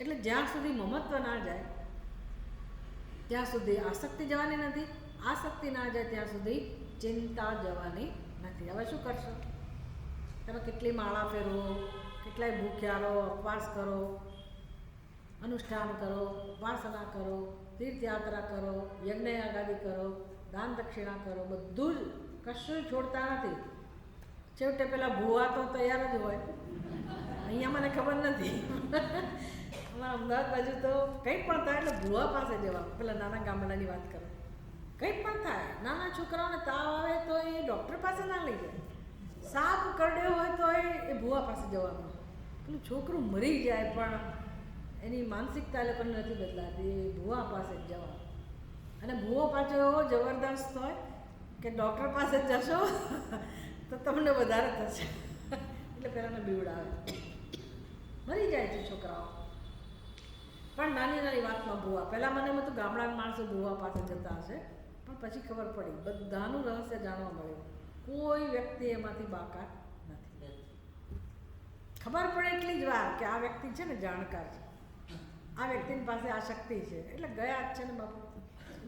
એટલે જ્યાં સુધી મમત્વ ના જાય ત્યાં સુધી આસક્તિ જવાની નથી, આસક્તિ ના જાય ત્યાં સુધી ચિંતા જવાની નથી. હવે શું કરશો? તમે કેટલી માળા ફેરવો, કેટલાય ભૂખ્યા રહો, ઉપવાસ કરો, અનુષ્ઠાન કરો, ઉપાસના કરો, તીર્થયાત્રા કરો, યજ્ઞ યાગાદી કરો, દાન દક્ષિણા કરો, બધું જ કશું છોડતા નથી. છેવટે પેલા ભૂવા તો તૈયાર જ હોય. અહીંયા મને ખબર નથી, અમારા અમદાવાદ બાજુ તો કંઈ પણ થાય એટલે ભૂવા પાસે જવા. પેલા નાના ગામડાની વાત કરો, કંઈ પણ થાય, નાના છોકરાઓને તાવ આવે તો એ ડૉક્ટર પાસે ના લઈ જાય, સાપ કરડ્યો હોય તો એ ભૂવા પાસે જવાનું. પેલું છોકરું મરી જાય પણ એની માનસિકતા લોકોને નથી બદલાતી, એ ભૂવા પાસે જ જવા. અને ભૂવો પાછો એવો જબરદસ્ત હોય કે ડૉક્ટર પાસે જ જશો તો તમને વધારે થશે, એટલે પહેલાંને બીવડાવે, મરી જાય છે છોકરાઓ. પણ નાની નાની વાતમાં ભૂવા, પહેલાં મને એમ હતું ગામડાના માણસો ભૂવા પાસે જતા હશે, પણ પછી ખબર પડી બધાનું રહસ્ય જાણવા મળ્યું. કોઈ વ્યક્તિ એમાંથી બાકાત નથી. ખબર પડે એટલી જ વાર કે આ વ્યક્તિ છે ને જાણકાર છે, આ વ્યક્તિની પાસે આ શક્તિ છે, એટલે ગયા જ છે ને બાપુ.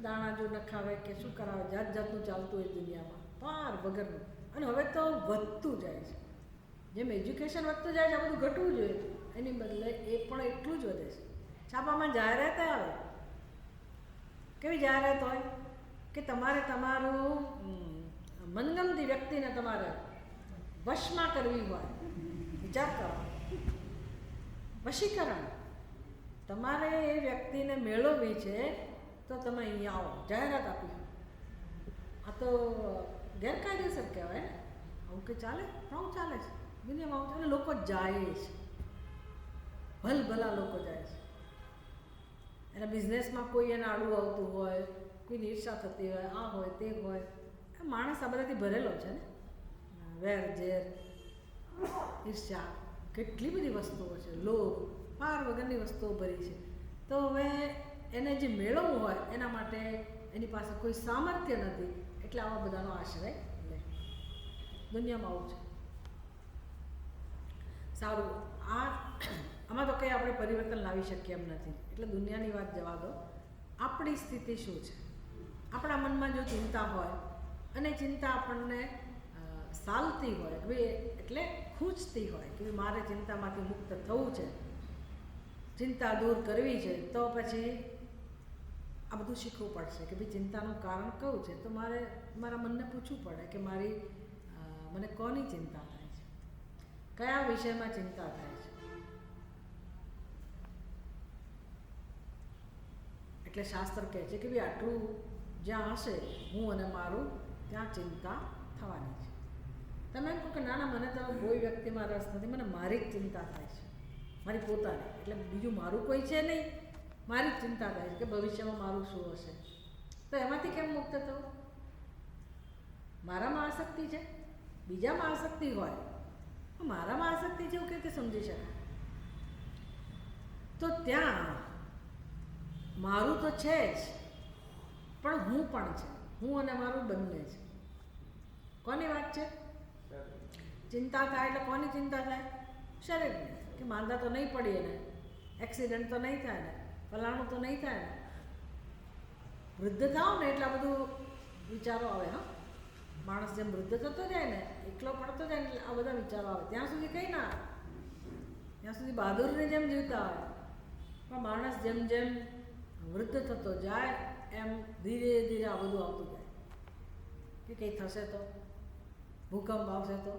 દાણા જો નખાવે કે શું કરાવે, જાત જાતનું ચાલતું હોય દુનિયામાં, પાર વગરનું. અને હવે તો વધતું જાય છે, જેમ એજ્યુકેશન વધતું જાય છે આ બધું ઘટવું જોઈએ, એની બદલે એ પણ એટલું જ વધે છે. છાપામાં જાહેરાત આવે, કેવી જાહેરાત હોય કે તમારે તમારું મનગમતી વ્યક્તિને તમારે વશમાં કરવી હોય, વિચાર કરો, વશીકરણ. તમારે એ વ્યક્તિને મેળવવી છે તો તમે અહીંયા આવો, જાહેરાત આપી. આ તો ગેરકાયદેસર કહેવાય ને, આવું કે ચાલે? આવું ચાલે છે દુનિયામાં, આવું ચાલે. લોકો જાય છે, ભલભલા લોકો જાય છે. એના બિઝનેસમાં કોઈ એને આડું આવતું હોય, કોઈની ઈર્ષા થતી હોય, આ હોય તે હોય. માણસ આ બધાથી ભરેલો છે ને, વેર ઝેર, ઈર્ષા, કેટલી બધી વસ્તુઓ છે, લોભ, પાર વગરની વસ્તુઓ ભરી છે. તો હવે એને જે મેળવવું હોય એના માટે એની પાસે કોઈ સામર્થ્ય નથી, એટલે આવા બધાનો આશ્રય લે. દુનિયામાં આવું છે. સારું, આમાં તો કંઈ આપણે પરિવર્તન લાવી શકીએ એમ નથી, એટલે દુનિયાની વાત જવા દો. આપણી સ્થિતિ શું છે? આપણા મનમાં જો ચિંતા હોય અને ચિંતા આપણને સાલતી હોય, ભાઈ એટલે ખૂંચતી હોય કે મારે ચિંતામાંથી મુક્ત થવું છે, ચિંતા દૂર કરવી છે, તો પછી આ બધું શીખવું પડશે કે ભાઈ ચિંતાનું કારણ કયું છે. તો મારે મારા મનને પૂછવું પડે કે મને કોની ચિંતા થાય છે, કયા વિષયમાં ચિંતા થાય છે. એટલે શાસ્ત્ર કહે છે કે ભાઈ આટલું જ્યાં હશે હું અને મારું, ત્યાં ચિંતા થવાની છે. તમે એમ કહો કે ના ના, મને તો કોઈ વ્યક્તિમાં રસ નથી, મને મારી જ ચિંતા થાય છે, મારી પોતાની, એટલે બીજું મારું કોઈ છે નહીં, મારી જ ચિંતા થાય છે કે ભવિષ્યમાં મારું શું હશે. તો એમાંથી કેમ મુક્ત થવું? મારામાં આસક્તિ છે, બીજામાં આસક્તિ હોય, મારામાં આસક્તિ છે એવું કઈ રીતે સમજી શકાય? તો ત્યાં મારું તો છે જ, પણ હું પણ છે, હું અને મારું બંને છે. કોની વાત છે? ચિંતા થાય એટલે કોની ચિંતા થાય? શરીરની, કે માંદા તો નહીં પડીએ ને, એક્સિડન્ટ તો નહીં થાય ને, ફલાણું તો નહીં થાય ને. વૃદ્ધ થાવ ને એટલે આ બધું વિચારો આવે. હા, માણસ જેમ વૃદ્ધ થતો જાય ને, એકલો પડતો જાય ને, એટલે આ બધા વિચારો આવે. ત્યાં સુધી કંઈ ના આવે, ત્યાં સુધી બહાદુરની જેમ જીવતા હોય. પણ માણસ જેમ જેમ વૃદ્ધ થતો જાય એમ ધીરે ધીરે આ બધું આવતું જાય કે કંઈ થશે તો, ભૂકંપ આવશે તો,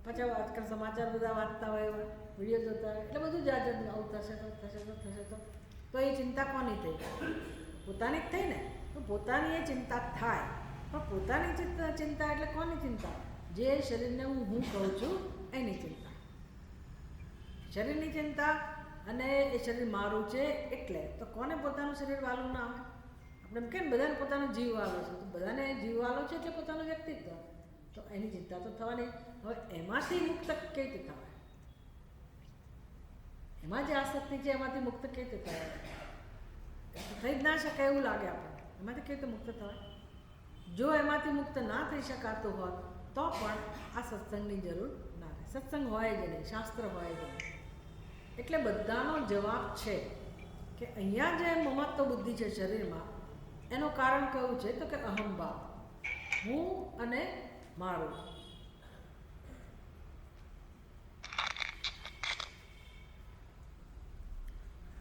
પાછા આજકાલ સમાચાર બધા વાંચતા હોય, વિડીયો જોતા હોય, એટલે બધું જાત જાતનું આવું થશે તો થશે તો થશે તો એ ચિંતા કોની થઈ? પોતાની જ થઈ ને. તો પોતાની એ ચિંતા થાય, પણ પોતાની ચિંતા એટલે કોની ચિંતા? જે શરીરને હું કહું છું એની ચિંતા. શરીરની ચિંતા, અને એ શરીર મારું છે એટલે. તો કોને પોતાનું શરીર વાલું ના આવે? આપણે એમ કેમ બધાને પોતાનો જીવ વાલો છે, તો બધાને જીવ વાલો છે એટલે પોતાનું વ્યક્તિત્વ, તો એની ચિંતા તો થવાની. હવે એમાંથી મુક્ત કઈ રીતે થવાય? એમાં જે આસક્તિ છે એમાંથી મુક્ત કઈ રીતે થવાય? થઈ જ ના શકાય એવું લાગે આપણને. એમાંથી કઈ રીતે મુક્ત થવાય? જો એમાંથી મુક્ત ના થઈ શકાતું હોત તો પણ આ સત્સંગની જરૂર ના રહે. સત્સંગ હોય જ નહીં, શાસ્ત્ર હોય જ નહીં. એટલે બધાનો જવાબ છે. કે અહીંયા જે મમત્વ બુદ્ધિ છે શરીરમાં, એનું કારણ કયું છે? તો કે અહંભાવ, હું અને મારું.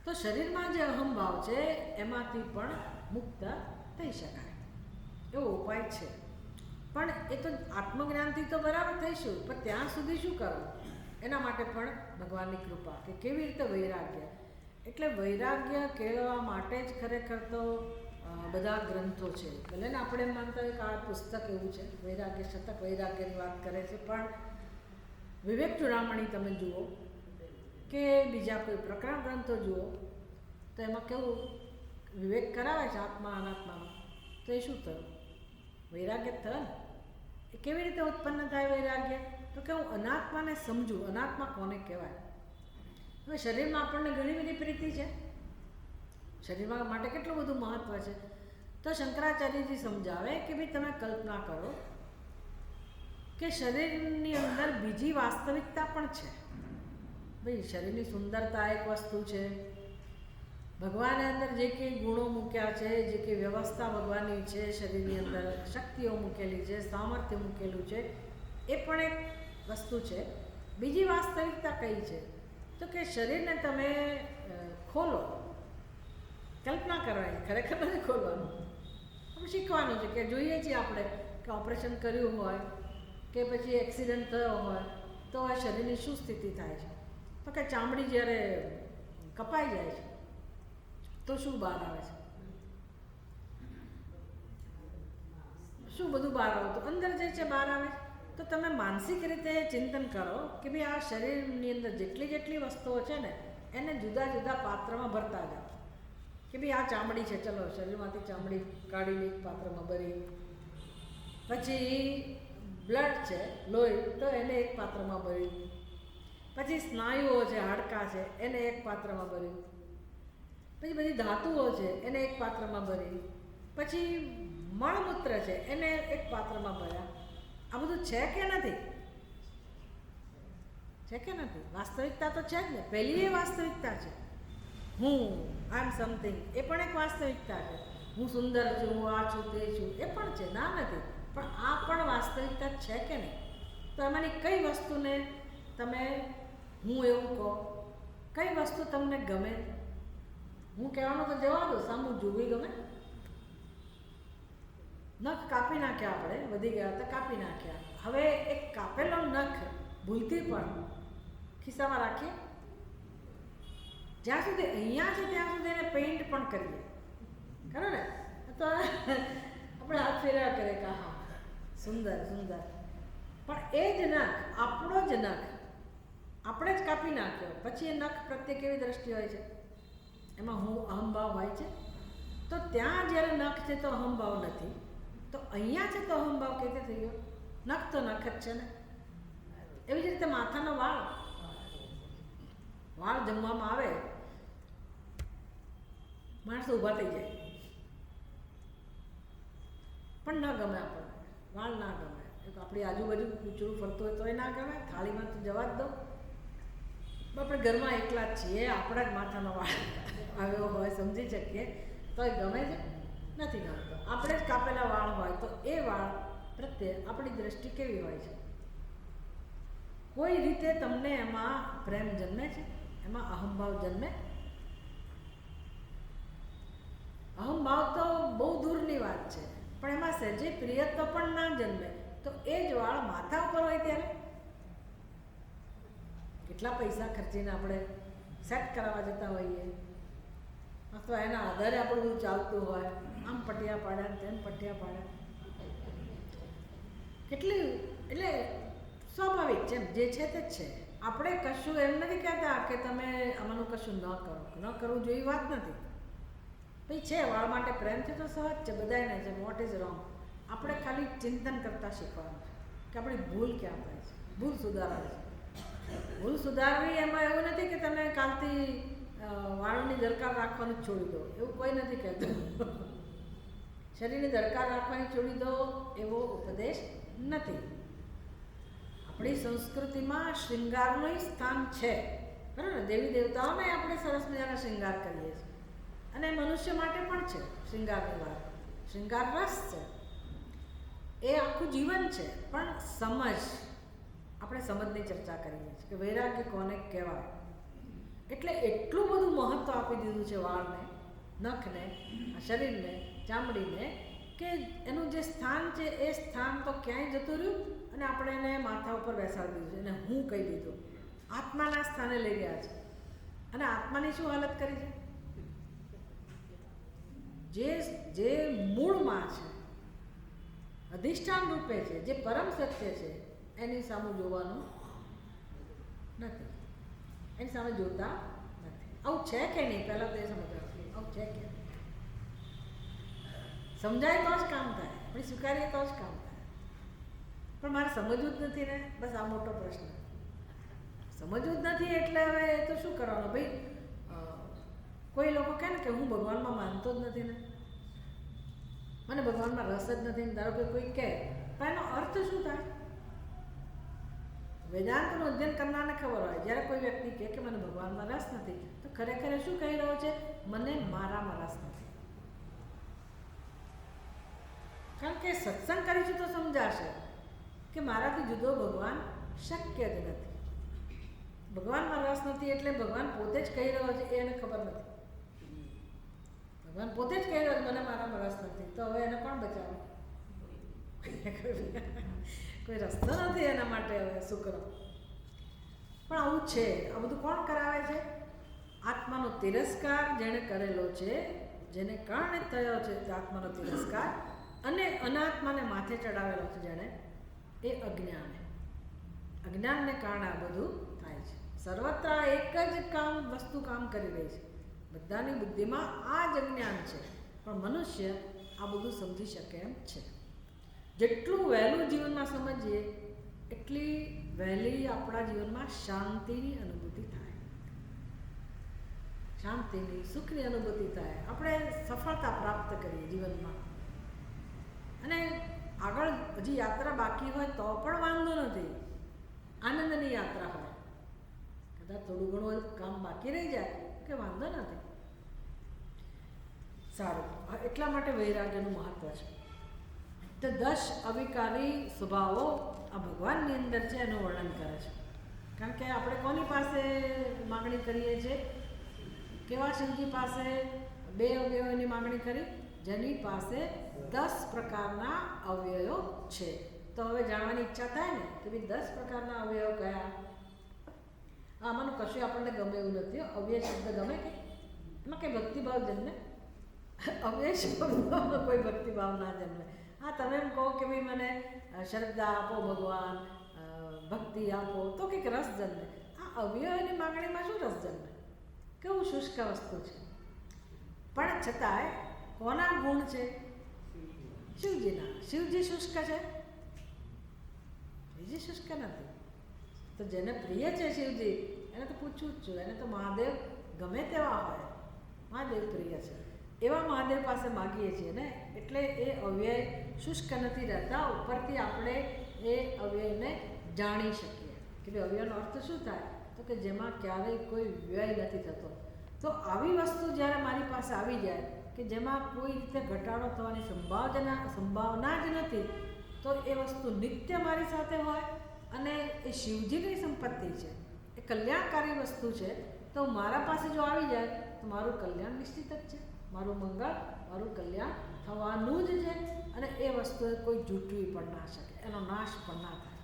તો શરીરમાં જે અહંભાવ છે એમાંથી પણ મુક્ત થઈ શકાય એવો ઉપાય છે. પણ એ તો આત્મજ્ઞાનથી તો બરાબર થઈશું, પણ ત્યાં સુધી શું કરવું? એના માટે પણ ભગવાનની કૃપા, કે કેવી રીતે વૈરાગ્ય. એટલે વૈરાગ્ય કેળવવા માટે જ ખરેખર તો બધા ગ્રંથો છે. ભલે ને આપણે એમ માનતા હોય કે આ પુસ્તક એવું છે, વૈરાગ્ય શતક વૈરાગ્યની વાત કરે છે, પણ વિવેક ચૂડામણી તમે જુઓ કે બીજા કોઈ પ્રકરણ ગ્રંથો જુઓ તો એમાં કેવું વિવેક કરાવે છે આત્મા અનાત્માનો. તો એ શું થયું? વૈરાગ્ય થયો ને. એ કેવી રીતે ઉત્પન્ન થાય વૈરાગ્ય? તો કે હું અનાત્માને સમજું. અનાત્મા કોને કહેવાય? હવે શરીરમાં આપણને ઘણી બધી પ્રીતિ છે, શરીરમાં માટે કેટલું બધું મહત્વ છે. તો શંકરાચાર્યજી સમજાવે કે ભાઈ તમે કલ્પના કરો કે શરીરની અંદર બીજી વાસ્તવિકતા પણ છે. ભાઈ શરીરની સુંદરતા એક વસ્તુ છે, ભગવાને અંદર જે કંઈ ગુણો મૂક્યા છે, જે કંઈ વ્યવસ્થા ભગવાનની છે, શરીરની અંદર શક્તિઓ મૂકેલી છે, સામર્થ્ય મૂકેલું છે, એ પણ એક વસ્તુ છે. બીજી વાસ્તવિકતા કઈ છે? તો કે શરીરને તમે ખોલો, કલ્પના કરવાની, ખરેખર નથી ખોલવાનું, પણ શીખવાનું છે. કે જોઈએ છીએ આપણે કે ઓપરેશન કર્યું હોય કે પછી એક્સિડન્ટ થયો હોય તો આ શરીરની શું સ્થિતિ થાય છે? તો કે ચામડી જ્યારે કપાઈ જાય છે તો શું બહાર આવે છે? શું બધું બહાર આવે? તો અંદર જે છે બહાર આવે. તો તમે માનસિક રીતે ચિંતન કરો કે ભાઈ આ શરીરની અંદર જેટલી જેટલી વસ્તુઓ છે ને એને જુદા જુદા પાત્રમાં ભરતા જાઓ. કે ભાઈ આ ચામડી છે, ચલો શરીરમાંથી ચામડી કાઢીને એક પાત્રમાં ભરી. પછી બ્લડ છે, લોહી, તો એને એક પાત્રમાં ભર્યું. પછી સ્નાયુઓ છે, હાડકાં છે, એને એક પાત્રમાં ભર્યું. પછી બધી ધાતુઓ છે એને એક પાત્રમાં ભરી. પછી મળમૂત્ર છે એને એક પાત્રમાં ભર્યા. આ બધું છે કે નથી? છે કે નથી? વાસ્તવિકતા તો છે જ ને. પહેલી એ વાસ્તવિકતા છે, હું આઈ એમ સમથિંગ, એ પણ એક વાસ્તવિકતા છે. હું સુંદર છું, હું આ છું, તે છું, એ પણ છે, ના નથી. પણ આ પણ વાસ્તવિકતા છે કે નહીં? તો એમાંની કઈ વસ્તુને તમે હું એવું કહો? કઈ વસ્તુ તમને ગમે? હું કહેવાનું તો જવા દો, સામું જોવી ગમે? નખ કાપી નાખ્યા, આપણે વધી ગયા તો કાપી નાખ્યા. હવે એક કાપેલો નખ ભૂલથી પણ ખિસ્સામાં રાખીએ? જ્યાં સુધી અહીંયા છે ત્યાં સુધી એને પેઇન્ટ પણ કરીએ, ખરો ને? તો આપણે હાથ ફેરવ્યા કરે કે હા સુંદર સુંદર. પણ એ જ નખ, આપણો જ નખ આપણે જ કાપી નાખ્યો, પછી એ નખ પ્રત્યે કેવી દ્રષ્ટિ હોય છે? એમાં હું અહંભાવ હોય છે. તો ત્યાં જ્યારે નખ છે તો અહંભાવ નથી, તો અહીંયા છે તો અહંભાવ કેવી રીતે થઈ ગયો? નખ તો નખ જ છે ને. એવી જ રીતે માથાનો વાળ, વાળ જમવામાં આવે, માણસો ઊભા થઈ જાય, પણ ન ગમે આપણને, વાળ ના ગમે. આપણી આજુબાજુ કૂચડું ફરતું હોય તો એ ના ગમે, થાળીમાં તો જવા જ દો. આપણે ઘરમાં એકલા જ છીએ, આપણા જ માથાનો વાળ આવ્યો હોય, સમજી શકીએ, તો એ ગમે છે? નથી ગમતો. આપણે જ કાપેલા વાળ હોય તો એ વાળ પ્રત્યે આપણી દ્રષ્ટિ કેવી હોય છે? કોઈ રીતે તમને એમાં પ્રેમ જન્મે છે? એમાં અહંભાવ જન્મે? અહંભાવ તો બહુ દૂરની વાત છે, પણ એમાં સહેજે પ્રિયત્વ પણ ના જન્મે. તો એ જ વાળ માથા ઉપર હોય ત્યારે કેટલા પૈસા ખર્ચીને આપણે સેટ કરાવવા જતા હોઈએ, અથવા એના આધારે આપણું બધું ચાલતું હોય, આમ પટિયા પાડ્યા, તેમ પટિયા પાડ્યા, કેટલી. એટલે સ્વાભાવિક છે, જે છે તે જ છે. આપણે કશું એમ નથી કહેતા કે તમે આમાંનું કશું ન કરો, ન કરવું જોઈએ, વાત નથી. ભાઈ છે, વાળ માટે પ્રેમ છે તો સહજ છે, બધાને છે. What is wrong? આપણે ખાલી ચિંતન કરતાં શીખવાનું છે કે આપણી ભૂલ ક્યાં થાય છે, ભૂલ સુધારવાની છે. ભૂલ સુધારવી એમાં એવું નથી કે તમે કાલથી વાળની દરકાર રાખવાનું જ છોડી દો, એવું કોઈ નથી કહેતું. શરીરની દરકાર રાખવાની છોડી દો એવો ઉપદેશ નથી. આપણી સંસ્કૃતિમાં શૃંગારનું સ્થાન છે, બરાબર ને? દેવી દેવતાઓને આપણે સરસ મજાના શૃંગાર કરીએ છીએ, અને મનુષ્ય માટે પણ છે શૃંગારની વાત. શૃંગાર રસ છે, એ આખું જીવન છે. પણ સમજ, આપણે સમજની ચર્ચા કરીએ છીએ કે વૈરાગ્ય કોને કહેવાય. એટલે એટલું બધું મહત્ત્વ આપી દીધું છે વાળને, નખને, શરીરને, ચામડીને, કે એનું જે સ્થાન છે એ સ્થાન તો ક્યાંય જતું રહ્યું અને આપણે એને માથા ઉપર બેસાડી દીધું, એને હું કહી દીધું, આત્માના સ્થાને લઈ ગયા છે. અને આત્માની શું હાલત કરી છે? જે મૂળમાં છે, અધિષ્ઠાન રૂપે છે, જે પરમ સત્ય છે, એની સામે જોવાનું નથી, એની સામે જોતા નથી. આવું છે કે નહીં, પહેલાં તો એ સમજવાનું, આવું છે કે સમજાય તો જ કામ થાય, આપણે સ્વીકારીએ તો જ કામ થાય. પણ મારે સમજવું જ નથી ને, બસ આ મોટો પ્રશ્ન. સમજવું જ નથી એટલે હવે એ તો શું કરવાનું ભાઈ? કોઈ લોકો કહે ને કે હું ભગવાનમાં માનતો જ નથી ને, મને ભગવાનમાં રસ જ નથી ને, ધારો કે કોઈ કહે, તો એનો અર્થ શું થાય? વેદાંતનું અધ્યયન કરનારને ખબર હોય, જ્યારે કોઈ વ્યક્તિ કહે કે મને ભગવાનમાં રસ નથી, તો ખરેખર શું કહી રહ્યો છે? મને મારામાં રસ નથી. કારણ કે સત્સંગ કરીશું તો સમજાશે કે મારાથી જુદો ભગવાન શક્ય જ નથી. ભગવાનમાં રસ નથી એટલે ભગવાન પોતે જ કહી રહ્યો છે, એને ખબર નથી. ભગવાન પોતે જ કહી રહ્યો છે મને મારામાં રસ નથી, તો હવે એને કોણ બચાવે? કોઈ રસ્તો નથી એના માટે. હવે શું કરો? પણ આવું છે. આ બધું કોણ કરાવે છે? આત્માનો તિરસ્કાર જેણે કરેલો છે, જેને કારણે થયો છે આત્માનો તિરસ્કાર, અને અનાત્માને માથે ચડાવેલો છે જેણે, એ અજ્ઞાનને કારણે આ બધું થાય છે. સર્વત્ર એક જ વસ્તુ કામ કરી રહી છે. બધાની બુદ્ધિમાં આ જ અજ્ઞાન છે, પણ મનુષ્ય આ બધું સમજી શકે એમ છે. જેટલું વહેલું જીવનમાં સમજીએ એટલી વહેલી આપણા જીવનમાં શાંતિની અનુભૂતિ થાય, શાંતિની, સુખની અનુભૂતિ થાય, આપણે સફળતા પ્રાપ્ત કરીએ જીવનમાં. અને આગળ હજી યાત્રા બાકી હોય તો પણ વાંધો નથી, આનંદની યાત્રા હોય. કદાચ થોડું ઘણું કામ બાકી રહી જાય કે વાંધો નથી. સારું, એટલા માટે વૈરાગ્યનું મહત્વ છે. તો 10 અવિકારી સ્વભાવો આ ભગવાનની અંદર છે, એનું વર્ણન કરે છે. કારણ કે આપણે કોની પાસે માગણી કરીએ છીએ? કેવા શિવજી પાસે 2 અવયવોની માગણી કરી? જેની પાસે 10 પ્રકારના અવયવો છે. તો હવે જાણવાની ઈચ્છા થાય ને કે ભાઈ 10 પ્રકારના અવયવો કયા? આમાંનું કશું આપણને ગમે એવું નથી. અવ્યય શબ્દ ગમે કે એમાં કંઈ ભક્તિભાવ જન્મે? અવ્યય શબ્દમાં કોઈ ભક્તિભાવ ના જન્મે. હા, તમે એમ કહો કે ભાઈ મને શ્રદ્ધા આપો ભગવાન, ભક્તિ આપો, તો કંઈક રસ જન્મે. આ અવયવની માગણીમાં શું રસ જન્મે? કેવું શુષ્ક વસ્તુ છે. પણ છતાંય કોના ગુણ છે? શિવજીના. શિવજી શુષ્ક છે? શિવજી શુષ્ક નથી. તો જેને પ્રિય છે શિવજી, એને તો પૂછવું જ છું. એને તો મહાદેવ ગમે તેવા હોય, મહાદેવ પ્રિય છે, એવા મહાદેવ પાસે માગીએ છીએ ને, એટલે એ અવ્યય શુષ્ક નથી રહેતા. ઉપરથી આપણે એ અવ્યયને જાણી શકીએ કે ભાઈ અવ્યયનો અર્થ શું થાય? તો કે જેમાં ક્યારેય કોઈ વ્યય નથી થતો. તો આવી વસ્તુ જ્યારે મારી પાસે આવી જાય કે જેમાં કોઈ રીતે ઘટાડો થવાની સંભાવના જ નથી, તો એ વસ્તુ નિત્ય મારી સાથે હોય અને એ શિવજીની સંપત્તિ છે, એ કલ્યાણકારી વસ્તુ છે, તો મારા પાસે જો આવી જાય તો મારું કલ્યાણ નિશ્ચિત જ છે, મારું મંગળ, મારું કલ્યાણ થવાનું જ છે. અને એ વસ્તુ કોઈ જૂટવી પણ ના શકે, એનો નાશ પણ ના થાય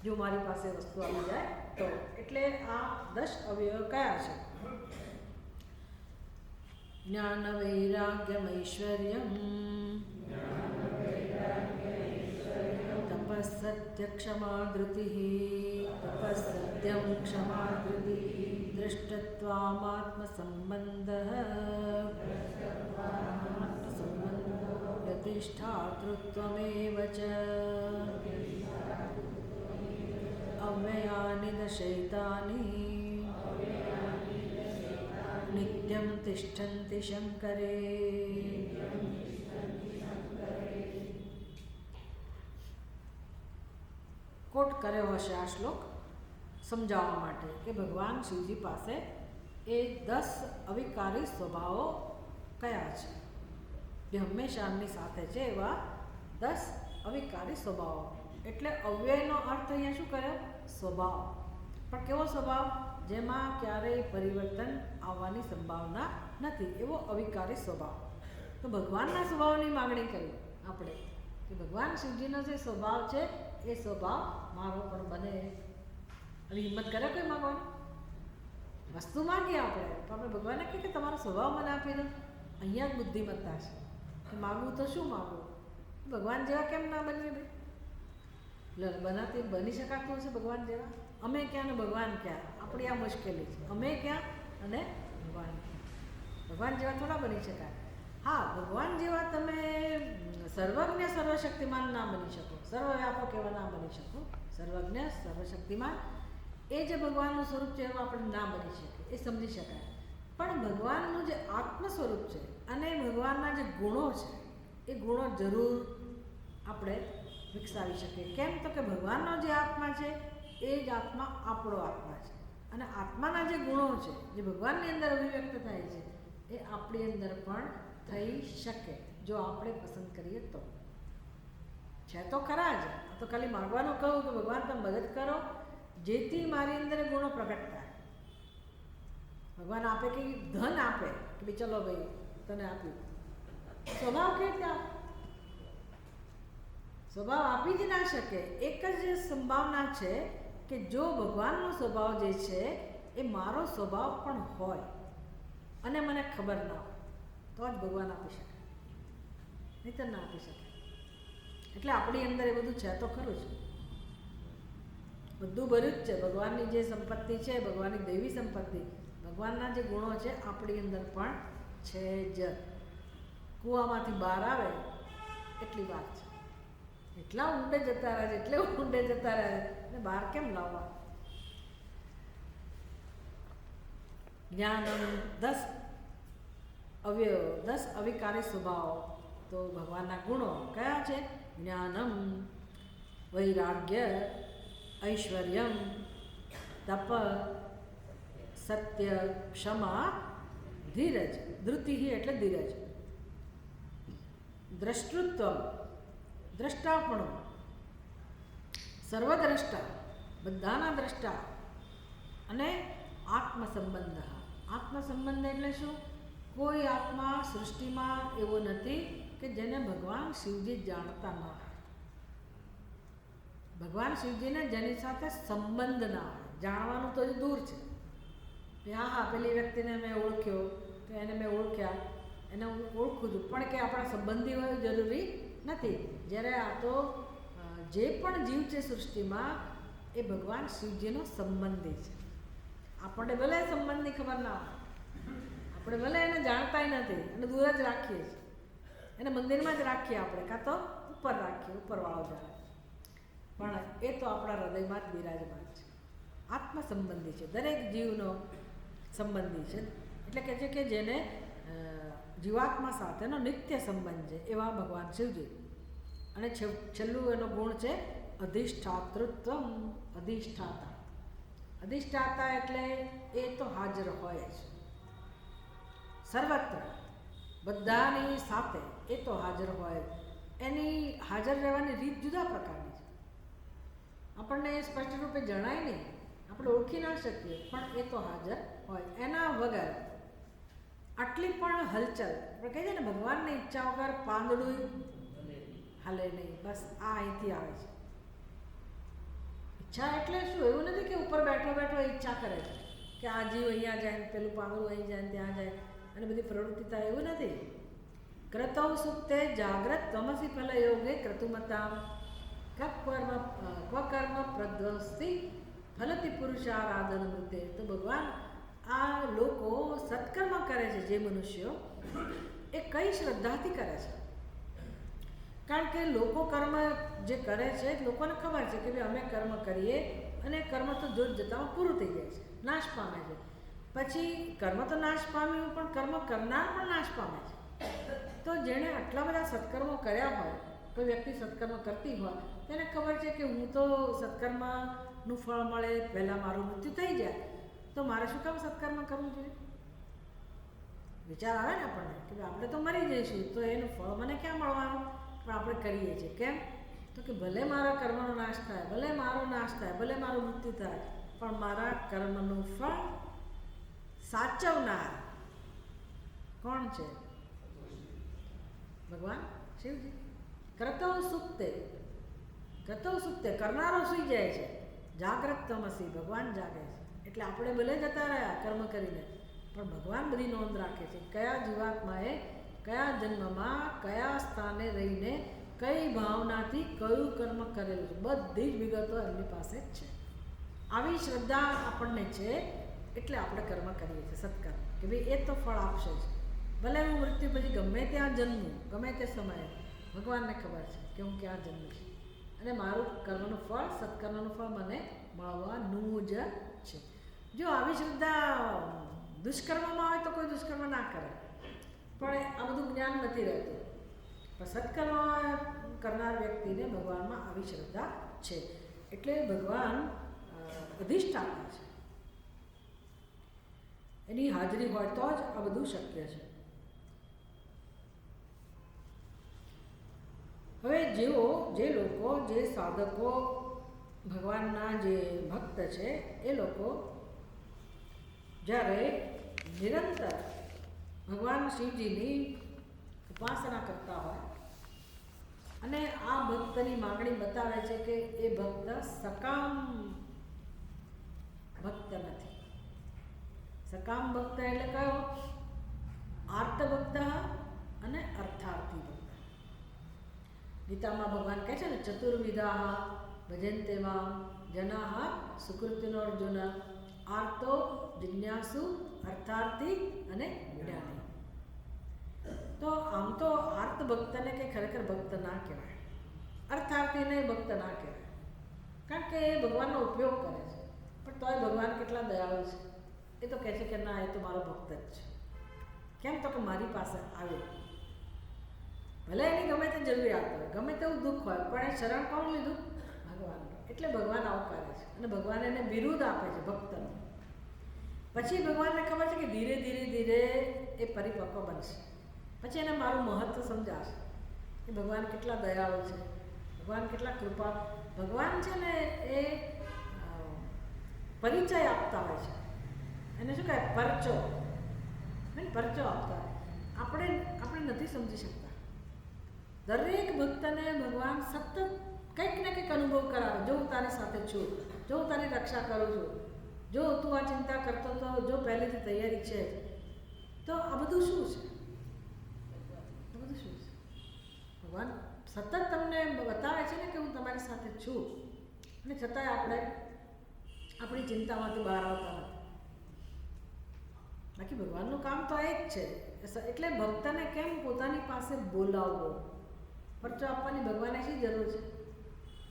જો મારી પાસે વસ્તુ આવી જાય તો. એટલે આ 10 અવયવ કયા છે? જ્ઞાન વૈરાગ્યમૈશ્વર્યમ તપસ્સત્ય ક્ષમા ધૃતિ તપસ્સત્યમ ક્ષમા ધૃતિ દૃષ્ટત્વામાત્મ સંબંધ યતિષ્ઠાતૃત્વમેવ ચ અવ્યયાનિ દશૈતાની નિત્યમ તિષ્ઠન્તિ શંકરે. કોટ કર્યો હશે આ શ્લોક સમજાવવા માટે કે ભગવાન શિવજી પાસે એ 10 અવિકારી સ્વભાવો કયા છે, જે હંમેશા એમની સાથે છે, એવા 10 અવિકારી સ્વભાવો. એટલે અવ્યયનો અર્થ અહીંયા શું કર્યો? સ્વભાવ. પણ કેવો સ્વભાવ? જેમાં ક્યારેય પરિવર્તન આવવાની સંભાવના નથી, એવો અવિકારી સ્વભાવ. તો ભગવાનના સ્વભાવની માગણી કરી આપણે કે ભગવાન શિવજીનો જે સ્વભાવ છે એ સ્વભાવ મારો પણ બને. અને હિંમત કરે કોઈ માગવાની? વસ્તુ માગીએ આપણે તો આપણે ભગવાનને કહીએ કે તમારો સ્વભાવ મને આપી દો. અહીંયા જ બુદ્ધિમત્તા છે કે માગવું તો શું માગવું? ભગવાન જેવા કેમ ના બનીએ ભાઈ? બનાતી બની શકાતું હશે ભગવાન જેવા? અમે ક્યાં ને ભગવાન ક્યાં? આપણી આ મુશ્કેલી છે. અમે ક્યાં અને ભગવાન ક્યાં? ભગવાન જેવા થોડા બની શકાય. હા, ભગવાન જેવા તમે સર્વજ્ઞ સર્વશક્તિમાન ના બની શકો, સર્વવ્યાપક એવા ના બની શકો. સર્વજ્ઞ સર્વશક્તિમાન એ જે ભગવાનનું સ્વરૂપ છે એમાં આપણે ના બની શકીએ, એ સમજી શકાય. પણ ભગવાનનું જે આત્મ સ્વરૂપ છે અને ભગવાનના જે ગુણો છે એ ગુણો જરૂર આપણે વિકસાવી શકીએ. કેમ? તો કે ભગવાનનો જે આત્મા છે એ જ આત્મા આપણો આત્મા છે, અને આત્માના જે ગુણો છે જે ભગવાનની અંદર અભિવ્યક્ત થાય છે એ આપણી અંદર પણ થઈ શકે જો આપણે પસંદ કરીએ તો. છે તો ખરા જ. તો ખાલી માગવાનું કહું કે ભગવાન તમે મદદ કરો જેથી મારી અંદર ગુણો પ્રગટ થાય. ભગવાન આપે કે ધન આપે કે ભાઈ ચલો ભાઈ તને આપ્યું, સ્વભાવ કેવી રીતે આપે? સ્વભાવ આપી જ ના શકે. એક જ સંભાવના છે કે જો ભગવાનનો સ્વભાવ જે છે એ મારો સ્વભાવ પણ હોય અને મને ખબર ના હોય તો જ ભગવાન આપી શકે, નહીંતર ના આપી શકે. એટલે આપણી અંદર એ બધું છે તો ખરું જ, બધું ભર્યું જ છે. ભગવાનની જે સંપત્તિ છે, ભગવાનની દૈવી સંપત્તિ, ભગવાનના જે ગુણો છે આપણી અંદર પણ છે જ. કૂવામાંથી બહાર આવે એટલી વાત છે. એટલા ઊંડે જતા રહે છે, એટલે ઊંડે જતા રહે અને બહાર કેમ લાવવા? જ્ઞાનમ 10 અવયવ, 10 અવિકારી સ્વભાવ. તો ભગવાનના ગુણો કયા છે? જ્ઞાનમ, વૈરાગ્ય, ઐશ્વર્યમ, તપ, સત્ય, ક્ષમા, ધીરજ. ધૃતિ એટલે ધીરજ. દ્રષ્ટૃત્વ, દ્રષ્ટાપણું, સર્વદ્રષ્ટા, બધાના દ્રષ્ટા, અને આત્મસંબંધ. આત્મસંબંધ એટલે શું? કોઈ આત્મા સૃષ્ટિમાં એવો નથી કે જેને ભગવાન શિવજી જાણતા ના હોય. ભગવાન શિવજીને જેની સાથે સંબંધ ના હોય. જાણવાનું તો જ દૂર છે. હા, પેલી વ્યક્તિને મેં ઓળખ્યો તો એને મેં ઓળખ્યા, એને હું ઓળખું છું, પણ કે આપણા સંબંધી હોય જરૂરી નથી. જ્યારે આ તો જે પણ જીવ છે સૃષ્ટિમાં એ ભગવાન શિવજીનો સંબંધી છે. આપણને ભલે સંબંધની ખબર ના હોય, આપણે ભલે એને જાણતાય નથી અને દૂર જ રાખીએ છીએ, એને મંદિરમાં જ રાખીએ આપણે, કાં તો ઉપર રાખીએ, ઉપરવાળો જાણે, પણ એ તો આપણા હૃદયમાં જ બિરાજમાન છે. આત્મ સંબંધી છે, દરેક જીવનો સંબંધી છે. એટલે કે છે કે જેને જીવાત્મા સાથેનો નિત્ય સંબંધ છે એવા ભગવાન શિવજી. અને છેલ્લું એનો ગુણ છે અધિષ્ઠાતૃત્વ. અધિષ્ઠાતા, અધિષ્ઠાતા એટલે એ તો હાજર હોય જ સર્વત્ર, બધાની સાથે એ તો હાજર હોય. એની હાજર રહેવાની રીત જુદા પ્રકારની છે. આપણને એ સ્પષ્ટ રૂપે જણાય નહીં, આપણે ઓળખી ના શકીએ, પણ એ તો હાજર હોય. એના વગર આટલી પણ હલચલ, આપણે કહીએ ને ભગવાનની ઈચ્છા વગર પાંદડું હાલે નહીં. બસ આ અહીંથી આવે છે. ઈચ્છા એટલે શું? એવું નથી કે ઉપર બેઠો બેઠો ઈચ્છા કરે છે કે આ જીવ અહીંયા જાય, પેલું પાંદડું અહીં જાય, ત્યાં જાય અને બધી પ્રવૃત્તિ થાય, એવું નથી. ક્રતૌ સુપ્તે જાગ્રત તમસી ફલ યોગે ક્રતુમતામ ક્વકર્મ પ્રદ્વસ્તિ ફલતી પુરુષારાધન મૃતે. તો ભગવાન આ લોકો સત્કર્મ કરે છે જે મનુષ્યો, એ કઈ શ્રદ્ધાથી કરે છે? કારણ કે લોકો કર્મ જે કરે છે લોકોને ખબર છે કે ભાઈ અમે કર્મ કરીએ અને કર્મ તો જોત જતામાં પૂરું થઈ જાય છે, નાશ પામે છે. પછી કર્મ તો નાશ પામ્યું, પણ કર્મ કરનાર પણ નાશ પામે છે. તો જેણે આટલા બધા સત્કર્મો કર્યા હોય, કોઈ વ્યક્તિ સત્કર્મ કરતી હોય, તેને ખબર છે કે હું તો સત્કર્મનું ફળ મળે પહેલાં મારું મૃત્યુ થઈ જાય, તો મારે શું કામ સત્કર્મ કરવું જોઈએ? વિચાર આવે ને આપણને કે આપણે તો મરી જઈશું તો એનું ફળ મને ક્યાં મળવાનું, પણ આપણે કરીએ છીએ. કેમ? તો કે ભલે મારા કર્મનો નાશ થાય, ભલે મારો નાશ થાય, ભલે મારું મૃત્યુ થાય, પણ મારા કર્મનું ફળ સાચવનાર કોણ છે? ભગવાન શિવજી. કર્તવ સુક્તે, કર્તવ સુક્તે, કરનારો સૂઈ જાય છે, જાગ્રત તમસી, ભગવાન જાગે છે. એટલે આપણે ભલે જતા રહ્યા કર્મ કરીને, પણ ભગવાન બધી નોંધ રાખે છે કયા જીવાત્માએ કયા જન્મમાં કયા સ્થાને રહીને કઈ ભાવનાથી કયું કર્મ કરેલું છે, બધી જ વિગતો એમની પાસે જ છે. આવી શ્રદ્ધા આપણને છે એટલે આપણે કર્મ કરીએ છીએ, સત્કર્મ, કે ભાઈ એ તો ફળ આપશે જ. ભલે હું મૃત્યુ પછી ગમે ત્યાં જન્મું, ગમે તે સમયે, ભગવાનને ખબર છે કે હું ક્યાં જન્મીશ અને મારું કર્મનું ફળ, સત્કર્મનું ફળ મને મળવાનું જ છે. જો આવી શ્રદ્ધા દુષ્કર્મમાં હોય તો કોઈ દુષ્કર્મ ના કરે, પણ આ બધું જ્ઞાન નથી રહેતું. પણ સત્કર્મ કરનાર વ્યક્તિને ભગવાનમાં આવી શ્રદ્ધા છે એટલે ભગવાન અધિષ્ઠાતા છે. એની હાજરી હોય તો જ આ બધું શક્ય છે. હવે જે લોકો, જે સાધકો, ભગવાનના જે ભક્ત છે, એ લોકો જ્યારે નિરંતર ભગવાન શિવજીની ઉપાસના કરતા હોય અને આ ભક્તની માગણી બતાવે છે કે એ ભક્ત સકામ ભક્ત નથી. સકામ ભક્ત એટલે કયો? આર્ત ભક્ત અને અર્થાર્થી ભક્ત. ગીતામાં ભગવાન કહે છે ને, ચતુર્વિધા ભજન્તે મામ જનાઃ સુકૃતિનો અર્જુન, આર્તો, જિજ્ઞાસુ, અર્થાર્થી અને જ્ઞાની. તો આમ તો આર્ત ભક્તને કંઈ ખરેખર ભક્ત ના કહેવાય, અર્થાર્થીને ભક્ત ના કહેવાય, કારણ કે એ ભગવાનનો ઉપયોગ કરે છે. પણ તોય ભગવાન કેટલા દયાળુ છે, એ તો કહે છે કે ના, એ તો મારો ભક્ત જ છે. કેમ? તો કે મારી પાસે આવ્યો, ભલે એની ગમે તે જરૂરિયાત હોય, ગમે તેવું દુઃખ હોય, પણ એ શરણ કોણ લીધું? ભગવાન. એટલે ભગવાન આવું કરે છે અને ભગવાન એને બિરુદ આપે છે ભક્તનું. પછી ભગવાનને ખબર છે કે ધીરે ધીરે ધીરે એ પરિપક્વ બનશે, પછી એને મારું મહત્વ સમજાશે કે ભગવાન કેટલા દયાળુ છે, ભગવાન કેટલા કૃપા. ભગવાન છે ને એ પરિચય આપતા હોય છે, એને શું કહે? પરચો. પરચો આપતા હોય. આપણે નથી સમજી શકતા. દરેક ભક્તને ભગવાન સતત કંઈક ને કંઈક અનુભવ કરાવે. જો હું તારી સાથે છું, જો હું તારી રક્ષા કરું છું, જો તું આ ચિંતા કરતો તો, જો પહેલેથી તૈયારી છે, તો આ બધું શું છે? આ બધું શું છે? ભગવાન સતત તમને બતાવે છે ને કે હું તમારી સાથે છું, અને છતાંય આપણે આપણી ચિંતામાંથી બહાર આવતા નથી. બાકી ભગવાનનું કામ તો એ જ છે. એટલે ભક્તને કેમ પોતાની પાસે બોલાવવો, પરચો આપવાની ભગવાને શી જરૂર છે?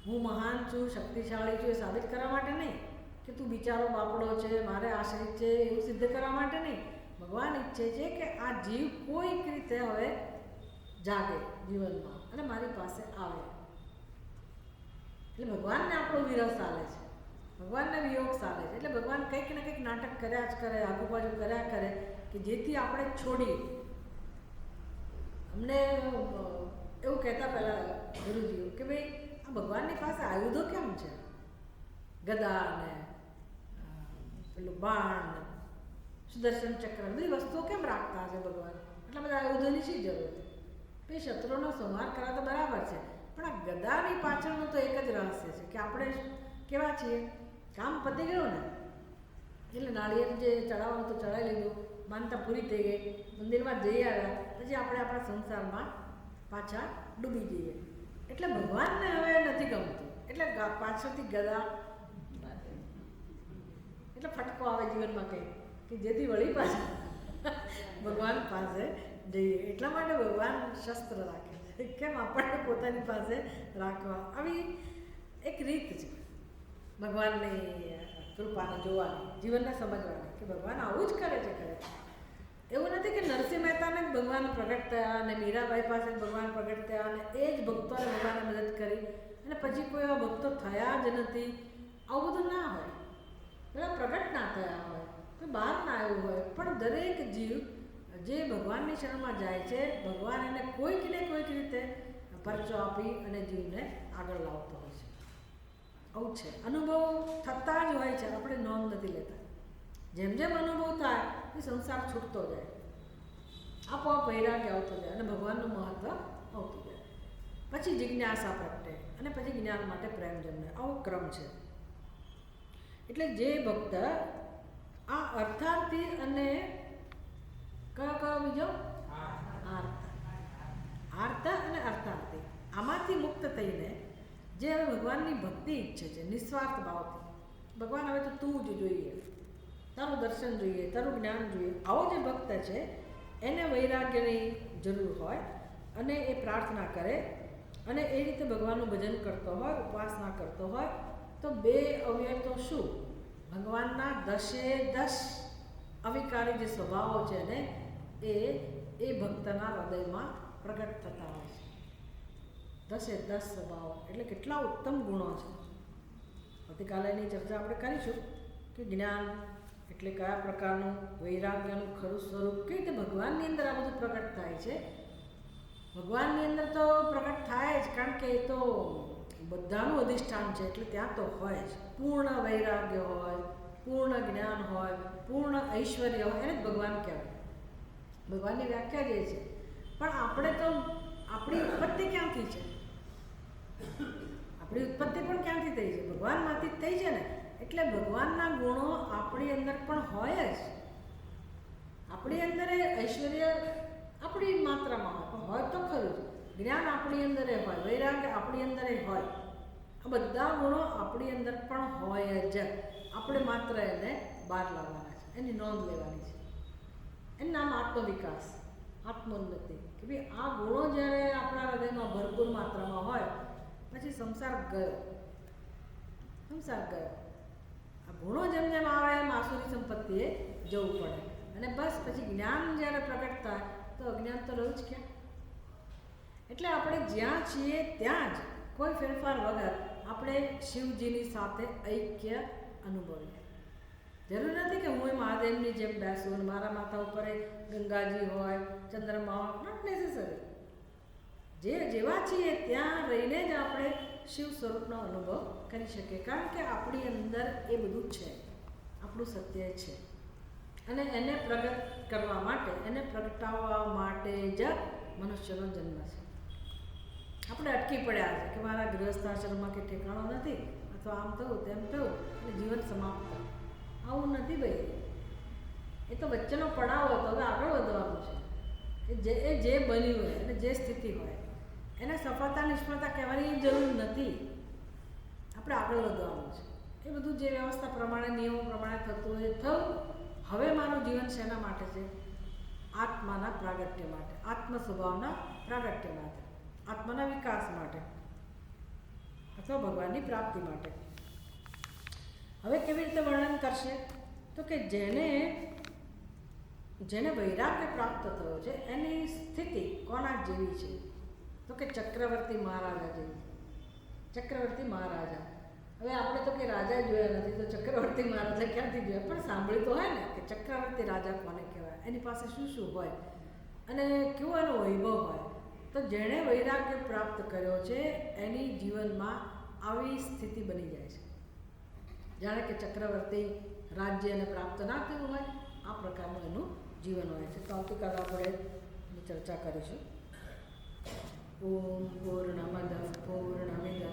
હું મહાન છું, શક્તિશાળી છું, એ સાબિત કરવા માટે નહીં, કે તું બિચારો બાપડો છે, મારે આશ્રિત છે, એવું સિદ્ધ કરવા માટે નહીં. ભગવાન ઈચ્છે છે કે આ જીવ કોઈક રીતે હવે જાગે જીવનમાં અને મારી પાસે આવે. એટલે ભગવાનને આપણો વિરહ ચાલે છે, ભગવાનને વિયોગ ચાલે છે. એટલે ભગવાન કંઈક ને કંઈક નાટક કર્યા જ કરે, આજુબાજુ કર્યા કરે, કે જેથી આપણે છોડીએ. અમને એવું કહેતા પહેલાં ગુરુજીઓ કે ભાઈ આ ભગવાનની પાસે આયુધો કેમ છે? ગદા ને પેલું બાણ ને સુદર્શન ચક્ર, બધી વસ્તુઓ કેમ રાખતા હશે ભગવાન? એટલા બધા આયુધોની શી જરૂર છે? ભાઈ શત્રુનો સંહાર કરવા તો બરાબર છે, પણ આ ગદાની પાછળનું તો એક જ રહસ્ય છે કે આપણે કેવા છીએ. કામ પતી ગયું ને એટલે નાળિયેર જે ચડાવવાનું તો ચડાવી લીધું, માનતા પૂરી થઈ ગઈ, મંદિરમાં જઈ આવ્યા, પછી આપણે આપણા સંસારમાં પાછા ડૂબી જઈએ. એટલે ભગવાનને હવે નથી ગમતું, એટલે પાછળથી ગદા એટલે ફટકો આવે જીવનમાં કંઈ કે જેથી વળી પાછા ભગવાન પાસે જઈએ. એટલા માટે ભગવાન શસ્ત્ર રાખે છે. કેમ? આપણને પોતાની પાસે રાખવા. આવી એક રીત છે ભગવાનની કૃપાને જોવાની, જીવનને સમજવાની, કે ભગવાન આવું જ કરે છે. એવું નથી કે નરસિંહ મહેતાને જ ભગવાન પ્રગટ થયા અને મીરાબાઈ પાસે ભગવાન પ્રગટ થયા અને એ જ ભક્તોને ભગવાને મદદ કરી અને પછી કોઈ એવા ભક્તો થયા જ નથી. આવું બધું ના હોય. પેલા પ્રગટ ના થયા હોય, કોઈ બહાર ના આવ્યું હોય, પણ દરેક જીવ જે ભગવાનની શરણમાં જાય છે, ભગવાન એને કોઈક ને કોઈક રીતે પરચો આપી અને જીવને આગળ લાવતો હોય છે. આવું છે, અનુભવ થતા જ હોય છે, આપણે નોંધ નથી લેતા. જેમ જેમ અનુભવ થાય એ સંસાર છૂટતો જાય, આપોઆપ વૈરાગ્ય આવતો જાય અને ભગવાનનું મહત્વ આવતું જાય. પછી જિજ્ઞાસા પ્રગટે અને પછી જ્ઞાન માટે પ્રેમ જન્મે. આવો ક્રમ છે. એટલે જે ભક્ત આ અર્થાર્થી અને કયો બીજો આર્ત અને અર્થાર્થી આમાંથી મુક્ત થઈને જે હવે ભગવાનની ભક્તિ ઈચ્છે છે નિસ્વાર્થ ભાવથી, ભગવાન હવે તો તું જ જોઈએ, તારું દર્શન જોઈએ, તારું જ્ઞાન જોઈએ, આવો જે ભક્ત છે એને વૈરાગ્યની જરૂર હોય અને એ પ્રાર્થના કરે અને એ રીતે ભગવાનનું ભજન કરતો હોય, ઉપાસના કરતો હોય, તો બે અવ્યય તો શું, ભગવાનના 10 અવિકારી જે સ્વભાવો છે ને એ ભક્તના હૃદયમાં પ્રગટ થતા હોય છે. 10 સ્વભાવો એટલે કેટલા ઉત્તમ ગુણો છે. આવતીકાલે એની ચર્ચા આપણે કરીશું કે જ્ઞાન એટલે કયા પ્રકારનું, વૈરાગ્યનું ખરું સ્વરૂપ, કઈ રીતે ભગવાનની અંદર આ બધું પ્રગટ થાય છે. ભગવાનની અંદર તો પ્રગટ થાય જ, કારણ કે એ તો બધાનું અધિષ્ઠાન છે, એટલે ત્યાં તો હોય જ. પૂર્ણ વૈરાગ્ય હોય, પૂર્ણ જ્ઞાન હોય, પૂર્ણ ઐશ્વર્ય હોય, એને જ ભગવાન કહેવાય. ભગવાનની વ્યાખ્યા જે છે. પણ આપણે તો આપણી ઉત્પત્તિ ક્યાંથી છે, આપણી ઉત્પત્તિ પણ ક્યાંથી થઈ છે, ભગવાનમાંથી જ થઈ છે ને. એટલે ભગવાનના ગુણો આપણી અંદર પણ હોય જ. આપણી અંદર ઐશ્વર્ય આપણી માત્રામાં હોય, પણ હોય તો ખરું જ. જ્ઞાન આપણી અંદર હોય, વૈરાગ્ય આપણી અંદર હોય, આ બધા ગુણો આપણી અંદર પણ હોય જ. આપણે માત્ર એને બહાર લાવવાના છે, એની નોંધ લેવાની છે. એનું નામ આત્મવિકાસ, આત્મોન્નતિ. કે ભાઈ આ ગુણો જ્યારે આપણા હૃદયમાં ભરપૂર માત્રામાં હોય પછી સંસાર ગયો. આ ગુણો જેમ જેમ આવે એમ આસુરી સંપત્તિએ જવું પડે અને બસ પછી જ્ઞાન જ્યારે પ્રગટ થાય તો અજ્ઞાન તો રહ્યું જ ક્યાં. એટલે આપણે જ્યાં છીએ ત્યાં જ કોઈ ફેરફાર વગર આપણે શિવજીની સાથે ઐક્ય અનુભવીએ. જરૂર નથી કે હું મહાદેવની જેમ બેસું અને મારા માથા ઉપર ગંગાજી હોય, ચંદ્રમા હોય, નોટ નેસેસરી. જેવા છીએ ત્યાં રહીને જ આપણે શિવ સ્વરૂપનો અનુભવ કરી શકીએ, કારણ કે આપણી અંદર એ બધું છે, આપણું સત્ય છે. અને એને પ્રગટ કરવા માટે, એને પ્રગટાવવા માટે જ મનુષ્યનો જન્મ છે. આપણે અટકી પડ્યા છે કે મારા ગૃહસ્થાશ્રમમાં કે ઠેકાણો નથી, અથવા આમ થયું તેમ થયું અને જીવન સમાપ્ત થયું. આવું નથી ભાઈ. એ તો વચ્ચેનો પડાવ હતો, હવે આગળ વધવાનું છે. એ જે બન્યું હોય અને જે સ્થિતિ હોય એને સફળતા નિષ્ફળતા કહેવાની જરૂર નથી. આપણે આગળ વધવાનું છે. એ બધું જે વ્યવસ્થા પ્રમાણે, નિયમો પ્રમાણે થતું હોય થયું. હવે મારું જીવન શેના માટે છે? આત્માના પ્રાગટ્ય માટે, આત્મ સ્વભાવના પ્રાગટ્ય માટે, આત્માના વિકાસ માટે અથવા ભગવાનની પ્રાપ્તિ માટે. હવે કેવી રીતે વર્ણન કરશે? તો કે જેને વૈરાગ્ય પ્રાપ્ત થયો છે એની સ્થિતિ કોના જેવી છે? તો કે ચક્રવર્તી મહારાજા જેવી. ચક્રવર્તી મહારાજા. હવે આપણે તો કે રાજા જોયા નથી, તો ચક્રવર્તી મહારાજા ક્યાંથી જોયા? પણ સાંભળ્યું તો હોય ને કે ચક્રવર્તી રાજા કોને કહેવાય, એની પાસે શું શું હોય અને કેવો એનો વૈભવ હોય. તો જેણે વૈરાગ્ય પ્રાપ્ત કર્યો છે એની જીવનમાં આવી સ્થિતિ બની જાય છે. જાણે કે ચક્રવર્તી રાજ્યને પ્રાપ્ત ના થયું હોય આ પ્રકારનું એનું જીવન હોય છે. તો આવતીકાલે આપણે એની ચર્ચા કરીશું. ઓમ પૂર્ણમદ પૂર્ણમિદં